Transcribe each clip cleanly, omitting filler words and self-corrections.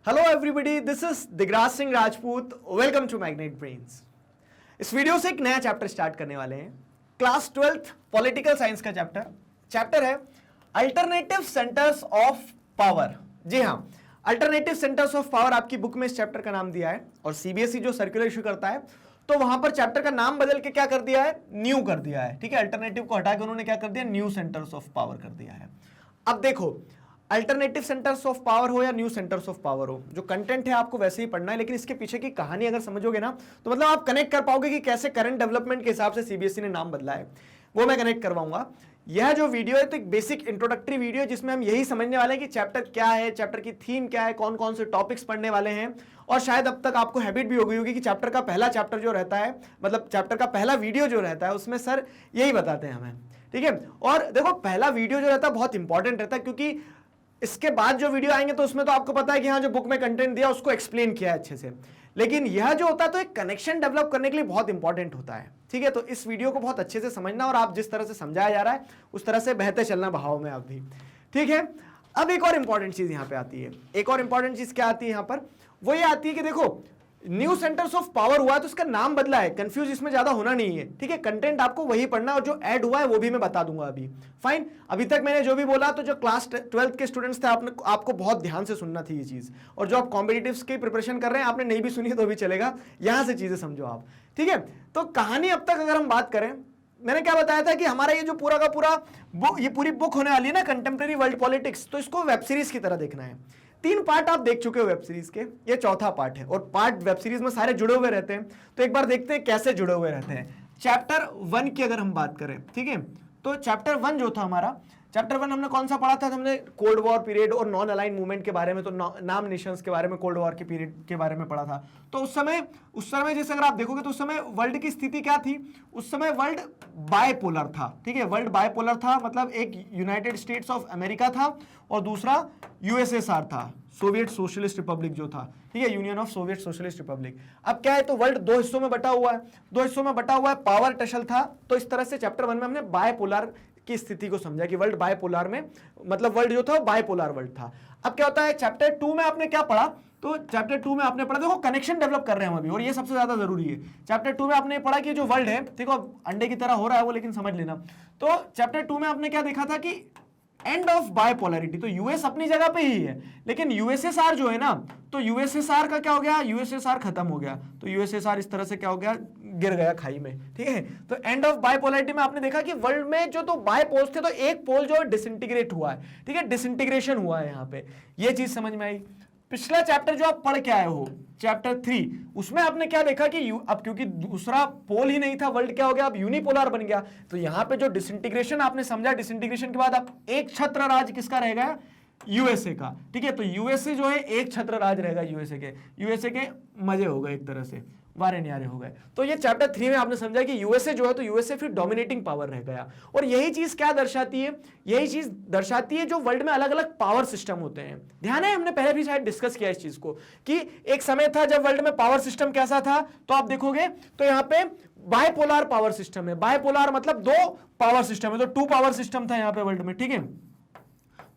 Hello everybody, this is Digraj Singh Rajput. Welcome to Magnet Brains. इस video से एक नया चैप्टर स्टार्ट करने वाले हैं। क्लास 12th पॉलिटिकल साइंस का चैप्टर है अल्टरनेटिव सेंटर्स ऑफ पावर। जी हाँ, अल्टरनेटिव सेंटर्स ऑफ पावर आपकी बुक में इस चैप्टर का नाम दिया है और सीबीएसई जो सर्कुलर इशू करता है तो वहां पर चैप्टर का नाम बदल के क्या कर दिया है, न्यू कर दिया है। ठीक है, अल्टरनेटिव को हटा के उन्होंने क्या कर दिया, न्यू सेंटर्स ऑफ पावर कर दिया है। अब देखो, अल्टरनेटिव सेंटर्स ऑफ पावर हो या न्यू सेंटर्स ऑफ पावर हो, जो कंटेंट है आपको वैसे ही पढ़ना है, लेकिन इसके पीछे की कहानी अगर समझोगे ना तो मतलब आप कनेक्ट कर पाओगे कि कैसे करंट डेवलपमेंट के हिसाब से सीबीएसई ने नाम बदला है, वो मैं कनेक्ट करवाऊंगा। यह जो वीडियो है तो एक बेसिक इंट्रोडक्टरी वीडियो है जिसमें हम यही समझने वाले हैं कि चैप्टर क्या है, चैप्टर की थीम क्या है, कौन कौन से टॉपिक्स पढ़ने वाले हैं। और शायद अब तक आपको हैबिट भी हो गई होगी कि चैप्टर का पहला चैप्टर जो रहता है, मतलब चैप्टर का पहला वीडियो जो रहता है उसमें सर यही बताते हैं हमें। ठीक है, और देखो पहला वीडियो जो रहता है बहुत इंपॉर्टेंट रहता है, क्योंकि इसके बाद जो वीडियो आएंगे तो उसमें तो आपको पता है कि हाँ जो बुक में कंटेंट दिया उसको एक्सप्लेन किया है अच्छे से, लेकिन यह जो होता है तो एक कनेक्शन डेवलप करने के लिए बहुत इंपॉर्टेंट होता है। ठीक है, तो इस वीडियो को बहुत अच्छे से समझना और आप जिस तरह से समझाया जा रहा है उस तरह से बहते चलना बहाव में आप भी। ठीक है, अब एक और इंपॉर्टेंट चीज यहां पे आती है। एक और इंपॉर्टेंट चीज क्या आती है यहां पर, वो ये आती है कि देखो न्यू सेंटर्स ऑफ पावर हुआ है तो उसका नाम बदला है, कंफ्यूज इसमें ज्यादा होना नहीं है। ठीक है, कंटेंट आपको वही पढ़ना और जो ऐड हुआ है वो भी मैं बता दूंगा अभी। फाइन, अभी तक मैंने जो भी बोला तो जो क्लास 12th के स्टूडेंट्स थे आपको बहुत ध्यान से सुनना थी ये चीज, और जो आप कॉम्पिटिटिव्स की प्रिपरेशन कर रहे हैं आपने नहीं भी सुनी तो भी चलेगा, यहां से चीजें समझो आप। ठीक है, तो कहानी अब तक अगर हम बात करें, मैंने क्या बताया था कि हमारा ये जो पूरा का पूरा ये पूरी बुक होने वाली है ना कंटेम्प्रेरी वर्ल्ड पॉलिटिक्स, तो इसको वेब सीरीज की तरह देखना है। 3 पार्ट आप देख चुके हो वेब सीरीज के, ये चौथा पार्ट है और पार्ट वेब सीरीज में सारे जुड़े हुए रहते हैं। तो एक बार देखते हैं कैसे जुड़े हुए रहते हैं। चैप्टर 1 की अगर हम बात करें, ठीक है, तो चैप्टर 1 जो था हमारा, चैप्टर 1 हमने कौन सा पढ़ा था, हमने कोल्ड वॉर पीरियड और नॉन अलाइन मूवमेंट के बारे में, तो नाम नेशंस के बारे में, कोल्ड वॉर के पीरियड के बारे में पढ़ा था। तो उस समय जैसे अगर आप देखोगे तो उस समय वर्ल्ड की स्थिति क्या थी, उस समय वर्ल्ड बायपोलर था। ठीक है, वर्ल्ड बायपोलर था, मतलब एक यूनाइटेड स्टेट्स ऑफ अमेरिका था और दूसरा यूएसएसआर था, सोवियत सोशलिस्ट रिपब्लिक जो था। ठीक है, union of Soviet socialist Republic. अब क्या है, तो वर्ल्ड 2 हिस्सों में बटा हुआ है, 2 हिस्सों में बटा हुआ है, पावर टशल था। तो इस तरह से चैप्टर 1 में हमने बायपोलर की स्थिति को समझा कि वर्ल्ड बायपोलर में, मतलब वर्ल्ड जो था वो बायपोलर वर्ल्ड था। अब क्या होता है, चैप्टर 2 में आपने क्या पढ़ा, तो चैप्टर 2 में आपने पढ़ा, देखो कनेक्शन डेवलप कर रहे हैं हम अभी और ये सबसे ज्यादा जरूरी है। चैप्टर 2 में आपने पढ़ा कि जो वर्ल्ड है, देखो अंडे की तरह हो रहा है वो, लेकिन समझ लेना। तो चैप्टर 2 में आपने क्या देखा था कि एंड ऑफ बायपोलरिटी, तो यूएस अपनी जगह पे ही है, लेकिन यूएसएसआर जो है ना, तो यूएसएसआर का क्या हो गया, यूएसएसआर खत्म हो गया, तो यूएसएसआर इस तरह से क्या हो गया, गिर गया खाई में। ठीक है, तो एंड ऑफ बायपोलरिटी में आपने देखा कि वर्ल्ड में जो तो बाय पोल्स थे तो एक पोल जो डिसइंटीग्रेट हुआ है। ठीक है, डिसइंटीग्रेशन हुआ है यहाँ पे, ये चीज समझ में आई। पिछला चैप्टर जो आप पढ़ के आए हो, चैप्टर 3, उसमें आपने क्या देखा कि अब क्योंकि दूसरा पोल ही नहीं था, वर्ल्ड क्या हो गया, अब यूनिपोलर बन गया। तो यहां पे जो डिसइंटीग्रेशन आपने समझा, डिसइंटीग्रेशन के बाद अब एक छत्र राज किसका रहेगा, यूएसए का। ठीक है, तो यूएसए जो है एक छत्र राज रहेगा यूएसए के मजे हो गए, एक तरह से वारे न्यारे हो गए। तो ये चैप्टर 3 में आपने समझा कि यूएसए जो है तो यूएसए फिर डोमिनेटिंग पावर रह गया। और यही चीज क्या दर्शाती है, यही चीज दर्शाती है जो वर्ल्ड में अलग अलग पावर सिस्टम होते हैं। ध्यान है, हमने पहले भी शायद डिस्कस किया इस चीज को कि एक समय था जब वर्ल्ड में पावर सिस्टम कैसा था, तो आप देखोगे तो यहाँ पे बायपोलर पावर सिस्टम है। बायपोलर मतलब 2 पावर सिस्टम है, तो 2 पावर सिस्टम था यहाँ पे वर्ल्ड में। ठीक है,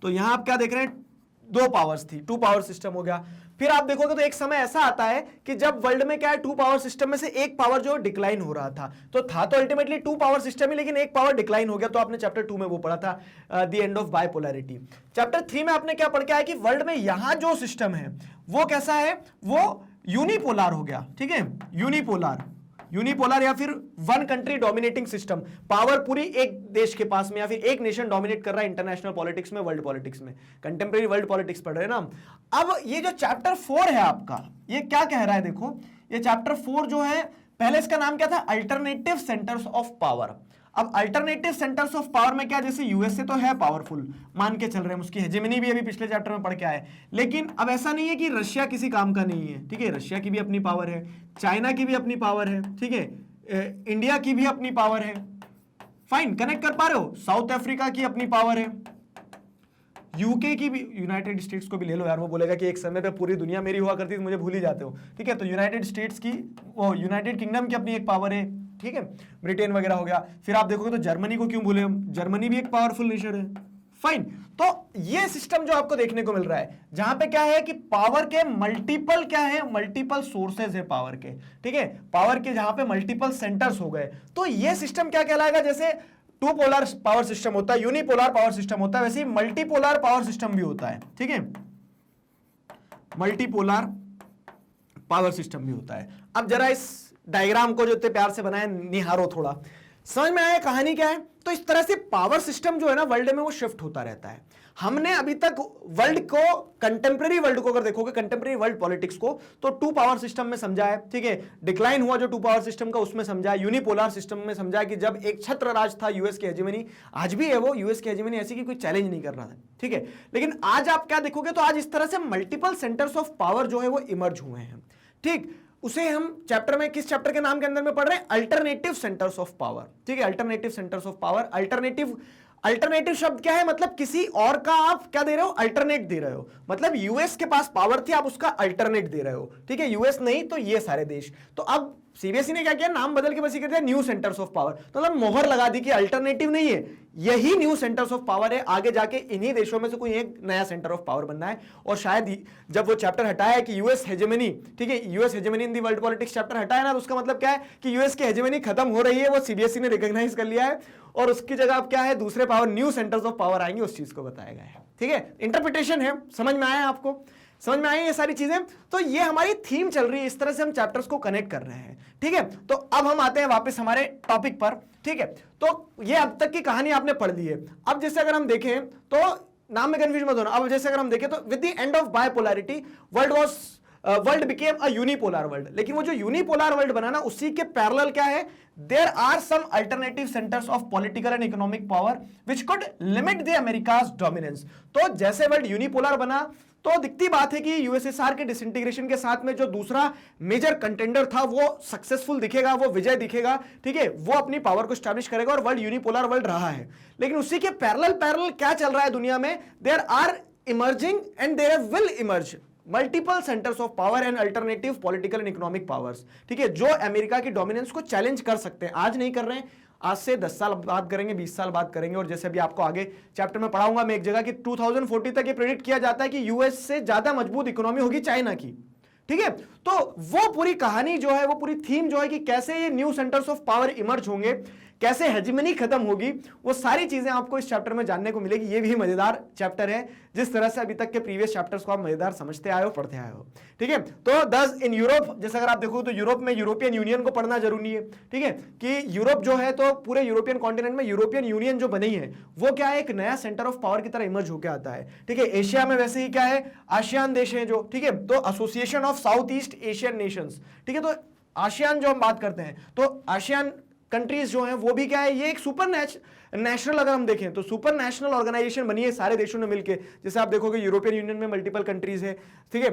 तो यहां आप क्या देख रहे हैं, 2 पावर्स थी, 2 पावर सिस्टम हो गया। फिर आप देखोगे तो एक समय ऐसा आता है कि जब वर्ल्ड में क्या है, 2 पावर सिस्टम में से एक पावर जो डिक्लाइन हो रहा था, तो था तो अल्टीमेटली 2 पावर सिस्टम ही, लेकिन एक पावर डिक्लाइन हो गया। तो आपने चैप्टर 2 में वो पढ़ा था, the end of bipolarity. Chapter 3 में आपने क्या पढ़ के आया कि वर्ल्ड में यहां जो सिस्टम है वो कैसा है, वो यूनिपोलर हो गया। ठीक है, यूनिपोलर या फिर 1 कंट्री डोमिनेटिंग सिस्टम, पावर पूरी एक देश के पास में या फिर एक नेशन डोमिनेट कर रहा है इंटरनेशनल पॉलिटिक्स में, वर्ल्ड पॉलिटिक्स में, कंटेम्प्रेरी वर्ल्ड पॉलिटिक्स पढ़ रहे हैं ना। अब ये जो चैप्टर 4 है आपका, ये क्या कह रहा है, देखो ये चैप्टर 4 जो है, पहले इसका नाम क्या था, अल्टरनेटिव सेंटर्स ऑफ पावर। अब अल्टरनेटिव सेंटर्स ऑफ पावर में क्या, जैसे यूएसए तो है पावरफुल, मान के चल रहे हैं, उसकी हेजेमनी भी अभी पिछले चैप्टर में पढ़ के आए, लेकिन अब ऐसा नहीं है कि रशिया किसी काम का नहीं है। ठीक है, रशिया की भी अपनी पावर है, चाइना की भी अपनी पावर है, ठीक है, इंडिया की भी अपनी पावर है। फाइन, कनेक्ट कर पा रहे हो, साउथ अफ्रीका की अपनी पावर है, यूके की भी, यूनाइटेड स्टेट्स को भी ले लो यार, वो बोलेगा कि एक समय पे पूरी दुनिया मेरी हुआ करती थी, मुझे भूल ही जाते हो। ठीक है, तो यूनाइटेड स्टेट्स की, वो यूनाइटेड किंगडम की अपनी एक पावर है। ठीक है, ब्रिटेन वगैरह हो गया। फिर आप देखोगे तो जर्मनी को क्यों भूले हम, जर्मनी भी एक पावरफुल नेशन है। फाइन। तो ये सिस्टम जो आपको देखने को मिल रहा है, जहां पे क्या है कि पावर के मल्टीपल क्या है, मल्टीपल सोर्सेज है पावर के, ठीक है, पावर के जहां पे मल्टीपल सेंटर्स हो गए, तो ये सिस्टम क्या कहलाएगा, जैसे टू पोलर पावर सिस्टम होता है, यूनिपोलर पावर सिस्टम होता है, वैसे ही मल्टीपोलर पावर सिस्टम भी होता है, ठीक है, मल्टीपोलर पावर सिस्टम भी होता है। अब जरा इस डायग्राम को जो इतने प्यार से बनाया निहारो, थोड़ा समझ में आया कहानी क्या है। तो इस तरह से पावर सिस्टम जो है ना वर्ल्ड में वो शिफ्ट होता रहता है। हमने अभी तक वर्ल्ड को, कंटेम्प्रेरी वर्ल्ड को अगर देखोगे, कंटेम्प्रेरी वर्ल्ड पॉलिटिक्स को, तो टू पावर सिस्टम में समझा है, ठीक है, डिक्लाइन हुआ जो टू पावर सिस्टम का उसमें समझा है, यूनिपोलर सिस्टम में समझा कि जब एक छत्र राज था यूएस की हेजेमनी, आज भी है वो यूएस की हेजेमनी ऐसी कि कोई चैलेंज नहीं कर रहा था, ठीक है, लेकिन आज आप क्या देखोगे, तो आज इस तरह से मल्टीपल सेंटर्स ऑफ पावर जो है वो इमर्ज हुए हैं, ठीक। उसे हम चैप्टर में, किस चैप्टर के नाम के अंदर में पढ़ रहे हैं, अल्टरनेटिव सेंटर्स ऑफ पावर, ठीक है, alternative centres of power. Alternative शब्द क्या है, मतलब किसी और का आप क्या दे रहे हो, अल्टरनेट दे रहे हो, मतलब यूएस के पास पावर थी, आप उसका अल्टरनेट दे रहे हो, ठीक है, यूएस नहीं तो ये सारे देश। तो अब सीबीएसई ने क्या किया, नाम बदल के बस ये कर दिया न्यू सेंटर्स ऑफ पावर, तो मतलब मोहर लगा दी कि अल्टरनेटिव नहीं है, यही न्यू सेंटर्स ऑफ पावर है, आगे जाके इन्हीं देशों में से कोई एक नया सेंटर ऑफ पावर बनना है। और शायद जब वो चैप्टर हटाया है कि यूएस हेजेमनी, ठीक है, US hegemony in the world politics chapter हटाया ना, तो उसका मतलब क्या है कि यूएस की हेजेमनी खत्म हो रही है, वो सीबीएसई ने रिकॉग्नाइज कर लिया है, और उसकी जगह अब क्या है, दूसरे power, new centres of power आएंगे, उस चीज को बताया गया है, ठीक है, इंटरप्रिटेशन है, समझ में आया आपको, समझ में आई ये सारी चीजें। तो ये हमारी थीम चल रही है, इस तरह से हम चैप्टर्स को कनेक्ट कर रहे हैं, ठीक है। तो अब हम आते हैं वापस हमारे टॉपिक पर, ठीक है। तो ये अब तक की कहानी आपने पढ़ ली है। अब जैसे अगर हम देखें तो नाम में कंफ्यूजन मत होना, अब जैसे अगर हम देखें तो with the end of bipolarity world became a unipolar world, लेकिन वो जो यूनिपोलर वर्ल्ड बना ना, उसी के पैरेलल क्या है, there are some alternative centres of political and economic power which could limit the America's dominance. तो जैसे वर्ल्ड यूनिपोलर बना, तो दिखती बात है कि यूएसएसआर के डिसइंटीग्रेशन के साथ में जो दूसरा मेजर कंटेंडर था वो सक्सेसफुल दिखेगा, वो विजय दिखेगा, ठीक है, वो अपनी पावर को स्टैब्लिश करेगा, और वर्ल्ड यूनिपोलर वर्ल्ड रहा है। लेकिन उसी के पैरेलल क्या चल रहा है दुनिया में, there are emerging and there will emerge multiple centres of power and alternative political and economic powers, ठीक है, जो अमेरिका की डोमिनेंस को चैलेंज कर सकते हैं। आज नहीं कर रहे हैं, आज से 10 साल बाद करेंगे, 20 साल बाद करेंगे। और जैसे अभी आपको आगे चैप्टर में पढ़ाऊंगा मैं एक जगह कि 2040 तक ये प्रेडिक्ट किया जाता है कि यूएस से ज्यादा मजबूत इकोनॉमी होगी चाइना की, ठीक है। तो वो पूरी कहानी जो है, वो पूरी थीम जो है कि कैसे ये new centres of power emerge होंगे, कैसे हेजेमनी खत्म होगी, वो सारी चीजें आपको इस चैप्टर में जानने को मिलेगी। ये भी मजेदार चैप्टर है, जिस तरह से अभी तक के प्रीवियस चैप्टर्स को आप मजेदार समझते आए हो, पढ़ते आए हो, ठीक है। तो 10 इन यूरोप, जैसे अगर आप देखो तो यूरोप में यूरोपियन यूनियन को पढ़ना जरूरी है, ठीक है, कि यूरोप जो है, तो पूरे यूरोपियन कॉन्टिनेंट में यूरोपियन यूनियन जो बनी है वो क्या है, एक नया सेंटर ऑफ पावर की तरह इमर्ज होकर आता है, ठीक है। एशिया में वैसे ही क्या है, आसियान देश है जो, ठीक है, तो association of south east Asian Nations, ठीक है। तो आसियान जो हम बात करते हैं, तो आसियान कंट्रीज जो हैं वो भी क्या है, ये एक सुपर नेशनल, अगर हम देखें तो सुपर नेशनल ऑर्गेनाइजेशन बनी है सारे देशों ने मिलकर। जैसे आप देखोगे यूरोपियन यूनियन में मल्टीपल कंट्रीज है, ठीक है,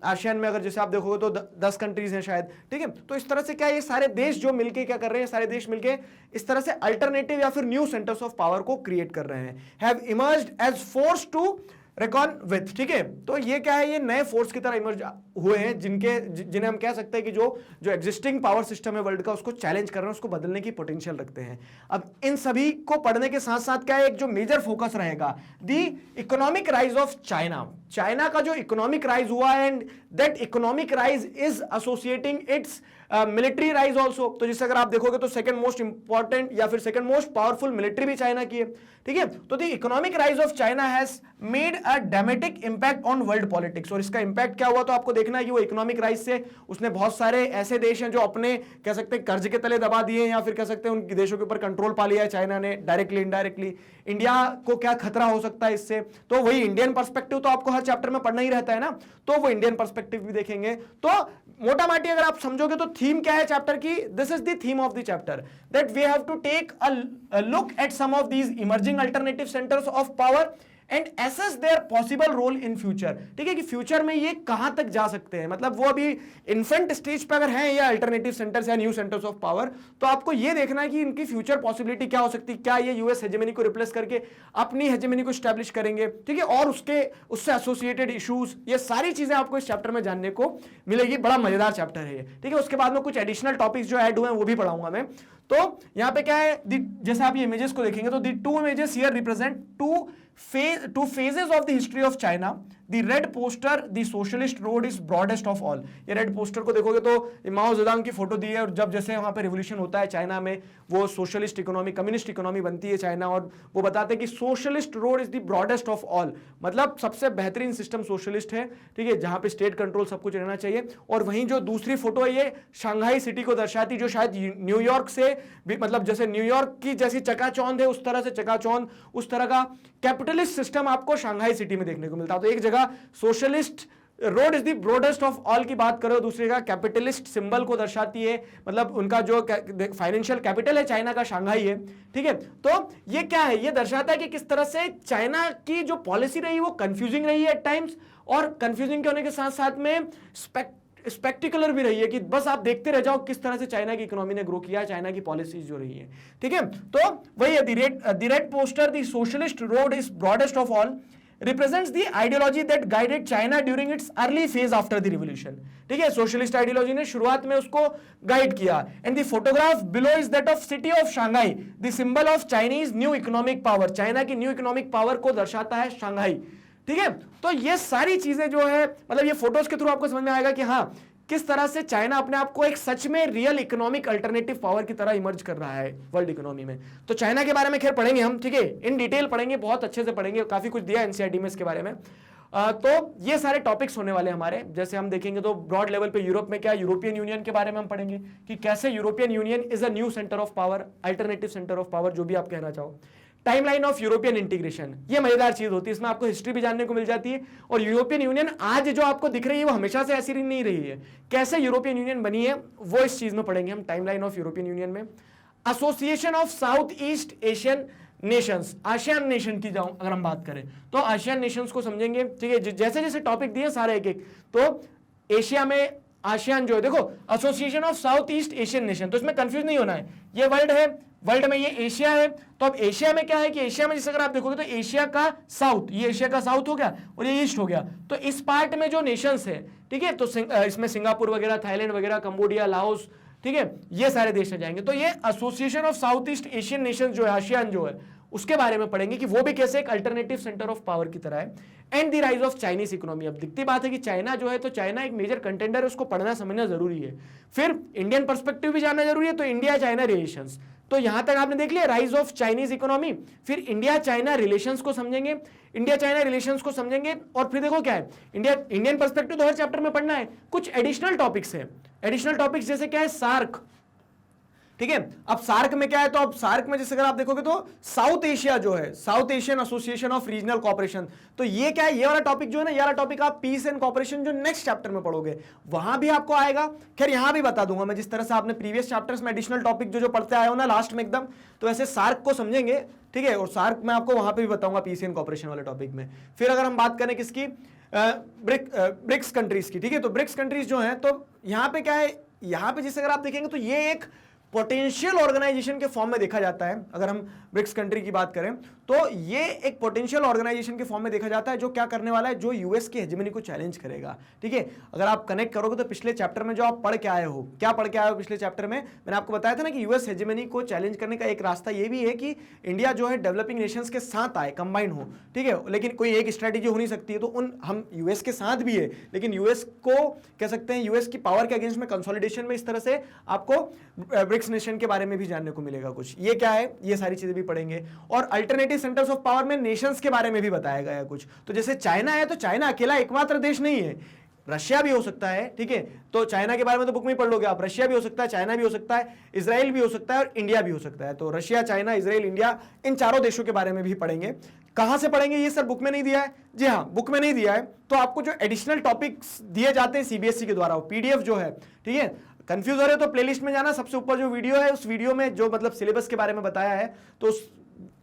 आसियान में अगर जैसे आप देखोगे तो 10 कंट्रीज हैं शायद, ठीक है। तो इस तरह से क्या है, ये सारे देश जो मिलके क्या कर रहे हैं, सारे देश मिलके इस तरह से अल्टरनेटिव या फिर न्यू सेंटर्स ऑफ पावर को क्रिएट कर रहे हैं, have emerged as force to reckon with, ठीक है। तो ये क्या है, ये नए फोर्स की तरह इमर्ज हुए हैं, जिन्हें हम कह सकते हैं कि जो एग्जिस्टिंग पावर सिस्टम है वर्ल्ड का, उसको चैलेंज कर रहे हैं, उसको बदलने की पोटेंशियल रखते हैं। अब इन सभी को पढ़ने के साथ साथ क्या है, एक जो मेजर फोकस रहेगा, the economic rise of China, China का जो इकोनॉमिक राइज हुआ, and that economic rise is associating its military rise also. तो जिससे अगर आप देखोगे तो सेकंड मोस्ट इंपॉर्टेंट या फिर सेकंड मोस्ट पावरफुल मिलिट्री भी चाइना की है, ठीक है। तो the economic rise of China has made a dramatic impact on world politics. और इसका इंपैक्ट क्या हुआ, तो आपको देखना है कि वो इकोनॉमिक राइज से उसने बहुत सारे ऐसे देश हैं जो अपने कह सकते हैं कर्ज के तले दबा दिए, या फिर कह सकते हैं उन देशों के ऊपर कंट्रोल पा लिया है चाइना ने, डायरेक्टली इनडायरेक्टली। इंडिया को क्या खतरा हो सकता है इससे, तो वही इंडियन पर्सपेक्टिव तो आपको हर चैप्टर में पढ़ना ही रहता है ना, तो वो इंडियन पर्सपेक्टिव भी देखेंगे। तो मोटा माटी अगर आप समझोगे तो थीम क्या है चैप्टर की, this is the theme of the chapter, that we have to take a look at some of these emerging alternative centres of power and assess their possible role in future, ठीक है, कि future में ये कहां तक जा सकते हैं। मतलब वो अभी इन्फेंट स्टेज पर अगर हैं ये अल्टरनेटिव सेंटर्स या न्यू सेंटर्स ऑफ पावर, तो आपको ये देखना है कि इनकी फ्यूचर पॉसिबिलिटी क्या हो सकती है, क्या ये यूएस हेजेमनी को रिप्लेस करके अपनी हेजेमनी को स्टैब्लिश करेंगे, ठीक है, और उससे एसोसिएटेड इश्यूज, ये सारी चीजें आपको इस चैप्टर में जानने को मिलेगी। बड़ा मजेदार चैप्टर है ये, ठीक है। उसके बाद में कुछ एडिशनल टॉपिक्स जो ऐड हुए हैं वो भी पढ़ाऊंगा मैं। तो यहां पे क्या है, जैसे आप ये इमेजेस को देखेंगे तो the two images here represent two phases of the history of China. The red poster, the socialist road is broadest of all. ये रेड पोस्टर को देखोगे तो माओ जेडुंग की फोटो दी है, और जब जैसे वहां पे रिवोल्यूशन होता है चाइना में, वो सोशलिस्ट इकोनॉमी, कम्युनिस्ट इकोनॉमी बनती है चाइना, और वो बताते हैं कि socialist road is the broadest of all, मतलब सबसे बेहतरीन सिस्टम सोशलिस्ट है, ठीक है, जहां पे स्टेट कंट्रोल सब कुछ रहना चाहिए। और वहीं जो दूसरी फोटो है ये शंघाई सिटी को दर्शाती, जो शायद न्यूयॉर्क से भी, मतलब जैसे न्यूयॉर्क की जैसी चकाचौंध है उस तरह से चकाचौंध, उस तरह का कैपिटलिस्ट सिस्टम आपको शंघाई सिटी में देखने को मिलता है। तो एक जगह socialist road is the broadest of all की बात करो, दूसरी जगह कैपिटलिस्ट सिंबल को दर्शाती है, मतलब उनका जो फाइनेंशियल कैपिटल है चाइना का शंघाई है, ठीक है। तो ये क्या है, ये दर्शाता है कि किस तरह से चाइना की जो पॉलिसी रही वो कंफ्यूजिंग रही है एट टाइम्स, और कंफ्यूजिंग के होने के साथ साथ में स्पेक्टिकुलर भी रही है, कि बस आप देखते रह जाओ किस तरह से चाइना की इकोनॉमी ने ग्रो किया, चाइना की पॉलिसीज जो रही है, ठीक है। तो वही है, the red poster, the socialist road is broadest of all, represents the ideology that guided China during its early phase after the revolution. ठीक है, सोशलिस्ट आइडियोलॉजी ने शुरुआत में उसको गाइड किया। And the photograph below is that of city of Shanghai, the symbol of Chinese new economic power, China की new economic power को दर्शाता है शंघाई, ठीक है। तो ये सारी चीजें जो है, मतलब ये फोटोज के थ्रू आपको समझ में आएगा कि हाँ किस तरह से चाइना अपने आप को एक सच में रियल इकोनॉमिक अल्टरनेटिव पावर की तरह इमर्ज कर रहा है वर्ल्ड इकोनॉमी में। तो चाइना के बारे में खैर पढ़ेंगे हम, ठीक है, इन डिटेल पढ़ेंगे, बहुत अच्छे से पढ़ेंगे, काफी कुछ दिया एनसीईआरटी में इसके बारे में। तो ये सारे टॉपिक्स होने वाले हमारे, जैसे हम देखेंगे तो ब्रॉड लेवल पे यूरोप में क्या, यूरोपियन यूनियन के बारे में हम पढ़ेंगे कि कैसे European union is a new centre of power, alternative centre of power, जो भी आप कहना चाहो। टाइमलाइन ऑफ यूरोपियन इंटीग्रेशन, ये मजेदार चीज होती है, इसमें आपको हिस्ट्री भी जानने को मिल जाती है, और यूरोपियन यूनियन आज जो आपको दिख रही है वो हमेशा से ऐसी नहीं रही है, कैसे यूरोपियन यूनियन बनी है वो इस चीज में पढ़ेंगे हम, टाइमलाइन ऑफ यूरोपियन यूनियन में। Association of south east Asian Nations, ASEAN nation की जाऊं अगर हम बात करें तो आसियान नेशंस को समझेंगे, ठीक है, जैसे जैसे टॉपिक दिए सारे एक एक, तो एशिया में आसियान जो है, देखो association of south east Asian nation, तो इसमें कंफ्यूज नहीं होना है, ये वर्ल्ड है, वर्ल्ड में ये एशिया है, तो अब एशिया में क्या है कि एशिया में जैसे अगर आप देखोगे तो एशिया का साउथ, ये एशिया का साउथ हो गया और ये ईस्ट हो गया, तो इस पार्ट में जो नेशंस है, ठीक है, तो इसमें सिंगापुर वगैरह, थाईलैंड वगैरह, कंबोडिया, लाओस, ठीक है, ये सारे देश आ जाएंगे। तो ये association of south east Asian nation जो है, आसियान जो है, उसके बारे में पढ़ेंगे कि वो भी कैसे एक अल्टरनेटिव सेंटर ऑफ पावर की तरह है। And the rise of Chinese economy, अब दिखती बात है कि चाइना जो है, तो चाइना एक मेजर कंटेंडर है, उसको पढ़ना समझना जरूरी है। फिर इंडियन पर्सपेक्टिव भी जानना जरूरी है, तो इंडिया चाइना रिलेशंस, तो यहां तक आपने देख लिया राइज ऑफ चाइनीज इकोनॉमी। फिर इंडिया चाइना रिलेशंस को समझेंगे, इंडिया चाइना रिलेशंस को समझेंगे, और फिर देखो क्या है, इंडियन पर्सपेक्टिव तो हर चैप्टर में पढ़ना है, कुछ एडिशनल टॉपिक्स है, एडिशनल टॉपिक्स जैसे क्या है, सार्क, ठीक है। अब सार्क में क्या है, तो अब सार्क में जैसे अगर आप देखोगे तो साउथ एशिया जो है, south Asian association of regional cooperation, तो ये क्या है, ये वाला टॉपिक जो है ना, ये वाला टॉपिक आप पीस एंड कोऑपरेशन जो नेक्स्ट चैप्टर में पढ़ोगे वहां भी आपको आएगा। खैर यहां भी बता दूंगा मैं, जिस तरह से आपने प्रीवियस चैप्टर्स में एडिशनल टॉपिक जो पढ़ते आए हो ना लास्ट में एकदम, तो ऐसे सार्क को समझेंगे, ठीक है, और सार्क मैं आपको वहां पे भी बताऊंगा पीस एंड कोऑपरेशन वाले टॉपिक में। फिर अगर हम बात करें किसकी, ब्रिक्स कंट्रीज की, ठीक है, तो ब्रिक्स कंट्रीज जो है, तो यहां पे क्या है, यहां पे जिस अगर आप देखेंगे तो ये एक पोटेंशियल ऑर्गेनाइजेशन के फॉर्म में देखा जाता है। अगर हम ब्रिक्स कंट्री की बात करें तो ये एक पोटेंशियल ऑर्गेनाइजेशन के फॉर्म में देखा जाता है, जो क्या करने वाला है, जो यूएस की हेजेमनी को चैलेंज करेगा, ठीक है। अगर आप कनेक्ट करोगे तो पिछले चैप्टर में जो आप पढ़ के आए हो, क्या पढ़ के आए हो पिछले चैप्टर में, मैंने आपको बताया था ना कि यूएस हेजेमनी को चैलेंज करने का एक रास्ता ये भी है कि इंडिया जो है डेवलपिंग नेशंस के साथ आए, कंबाइन हो, ठीक है, लेकिन कोई एक स्ट्रेटेजी हो नहीं सकती है, तो हम यूएस के साथ भी है, लेकिन यूएस को कह सकते हैं, यूएस की पावर के अगेंस्ट में कंसोलिडेशन में इस तरह से आपको ब्रिक्स नेशन के बारे में भी जानने को मिलेगा कुछ। ये क्या है, ये सारी चीजें भी पढ़ेंगे, और अल्टरनेटिव सेंटर्स ऑफ पावर में नेशंस के बारे में भी बताया गया है कुछ। तो जैसे चाइना है, तो चाइना अकेला एकमात्र देश नहीं है, रशिया भी हो सकता है, ठीक है, तो चाइना के बारे में तो बुक में पढ़ लोगे आप, रशिया भी हो सकता है, चाइना भी हो सकता है, इजराइल भी हो सकता है, और इंडिया भी हो सकता है। तो रशिया, चाइना, इजराइल, इंडिया, इन चारों देशों के बारे में भी पढ़ेंगे। कहां से पढ़ेंगे, ये सर बुक में नहीं दिया है, जी हाँ बुक में नहीं दिया है, तो आपको जो एडिशनल टॉपिक्स दिए जाते हैं सीबीएसई के द्वारा, पीडीएफ जो है, ठीक है, कंफ्यूज हो रहे हो तो प्लेलिस्ट में जाना, सबसे ऊपर जो वीडियो है उस वीडियो में जो मतलब सिलेबस के बारे में बताया है, तो उस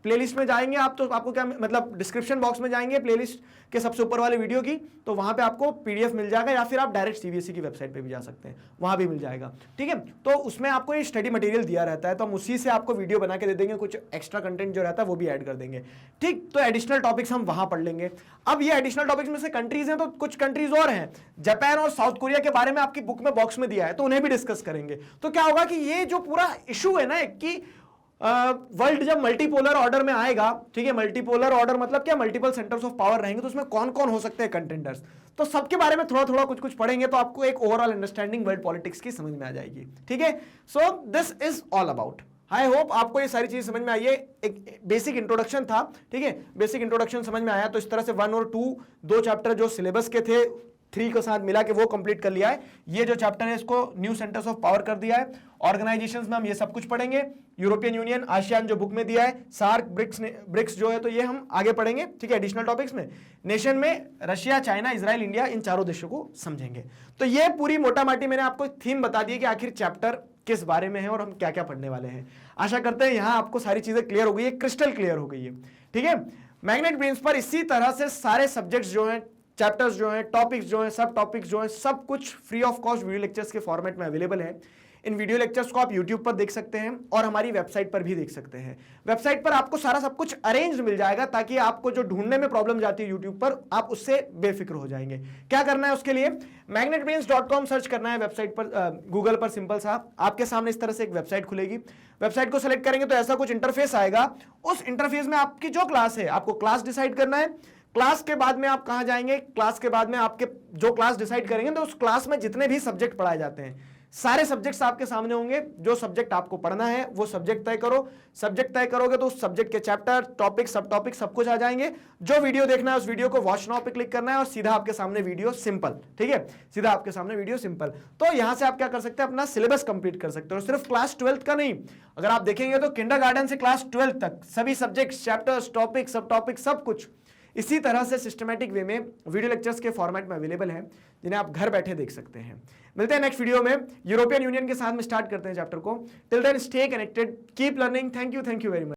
प्लेलिस्ट में जाएंगे आप तो आपको क्या मतलब डिस्क्रिप्शन बॉक्स में जाएंगे प्लेलिस्ट के सबसे ऊपर वाले वीडियो की, तो वहां पे आपको पीडीएफ मिल जाएगा, या फिर आप डायरेक्ट सीबीएसई की वेबसाइट पे भी जा सकते हैं, वहां भी मिल जाएगा। ठीक है, तो उसमें आपको ये स्टडी मटेरियल दिया रहता है, तो हम उसी से आपको वीडियो बना के दे देंगे, कुछ एक्स्ट्रा कंटेंट जो रहता है वो भी ऐड कर देंगे। ठीक, तो एडिशनल टॉपिक्स हम वहां पढ़ लेंगे। अब ये एडिशनल टॉपिक्स में से कंट्रीज हैं, तो कुछ कंट्रीज और हैं, जापान और साउथ कोरिया के बारे में आपकी बुक में बॉक्स में दिया है, तो उन्हें भी डिस्कस करेंगे। तो क्या होगा कि ये जो पूरा इशू है ना कि वर्ल्ड जब मल्टीपोलर ऑर्डर में आएगा, ठीक है, मल्टीपोलर ऑर्डर मतलब क्या, मल्टीपल सेंटर्स ऑफ पावर रहेंगे, तो उसमें कौन कौन हो सकते हैं कंटेंडर्स, तो सबके बारे में थोड़ा थोड़ा कुछ कुछ पढ़ेंगे, तो आपको एक ओवरऑल अंडरस्टैंडिंग वर्ल्ड पॉलिटिक्स की समझ में आ जाएगी। ठीक है, so this is all about. I hope आपको ये सारी चीज समझ में आई है। एक बेसिक इंट्रोडक्शन था, ठीक है, बेसिक इंट्रोडक्शन समझ में आया, तो इस तरह से 1 और 2 दो चैप्टर जो सिलेबस के थे 3 के साथ मिला के वो कंप्लीट कर लिया है। ये जो चैप्टर है इसको न्यू सेंटर्स ऑफ पावर कर दिया है। ऑर्गेनाइजेशंस में हम ये सब कुछ पढ़ेंगे, यूरोपियन यूनियन, आसियान जो बुक में दिया है, सार्क, ब्रिक्स जो है, तो ये हम आगे पढ़ेंगे। ठीक है, एडिशनल टॉपिक्स में नेशन में रशिया, चाइना, इजराइल, इंडिया, इन चारों देशों को समझेंगे। तो ये पूरी मोटा माटी मैंने आपको थीम बता दी है कि आखिर चैप्टर किस बारे में है और हम क्या क्या पढ़ने वाले हैं। आशा करते हैं यहां आपको सारी चीजें क्लियर हो गई है, क्रिस्टल क्लियर हो गई है। ठीक है, मैग्नेट ब्रेन्स पर इसी तरह से सारे सब्जेक्ट्स जो हैं, चैप्टर्स जो हैं, टॉपिक्स जो हैं, सब टॉपिक्स जो हैं, सब कुछ free of cost video lectures के फॉर्मेट में अवेलेबल है। इन वीडियो लेक्चर्स को आप YouTube पर देख सकते हैं और हमारी वेबसाइट पर भी देख सकते हैं। वेबसाइट पर आपको सारा सब कुछ अरेंज मिल जाएगा, ताकि आपको जो ढूंढने में प्रॉब्लम जाती है YouTube पर, आप उससे बेफिक्र हो जाएंगे। क्या करना है उसके लिए, magnetbrains.com सर्च करना है वेबसाइट पर, गूगल पर सिंपल सा आपके सामने इस तरह से एक वेबसाइट खुलेगी। वेबसाइट को सेलेक्ट करेंगे तो ऐसा कुछ इंटरफेस आएगा। उस इंटरफेस में आपकी जो क्लास है, आपको क्लास डिसाइड करना है। क्लास के बाद में आप कहां जाएंगे, क्लास के बाद में आपके जो क्लास डिसाइड करेंगे, तो उस क्लास में जितने भी सब्जेक्ट पढ़ाए जाते हैं, सारे सब्जेक्ट्स आपके सामने होंगे। जो सब्जेक्ट आपको पढ़ना है वो सब्जेक्ट तय करो। सब्जेक्ट तय करोगे तो उस सब्जेक्ट के चैप्टर, टॉपिक, सब टॉपिक सब कुछ आ जाएंगे। जो वीडियो देखना है उस वीडियो को वॉच नाउ पे क्लिक करना है और सीधा आपके सामने वीडियो सिंपल। ठीक है, सीधा आपके सामने वीडियो सिंपल। तो यहां से आप क्या कर सकते हैं, अपना सिलेबस कंप्लीट कर सकते हो। सिर्फ क्लास 12th का नहीं, अगर आप देखेंगे तो किंडरगार्टन से क्लास 12th तक सभी सब्जेक्ट, चैप्टर्स, टॉपिक, सब टॉपिक, सब कुछ इसी तरह से सिस्टमैटिक वे में वीडियो लेक्चर्स के फॉर्मेट में अवेलेबल है, जिन्हें आप घर बैठे देख सकते हैं। मिलते हैं नेक्स्ट वीडियो में, यूरोपियन यूनियन के साथ में स्टार्ट करते हैं चैप्टर को। Till then stay connected, keep learning. Thank you very much.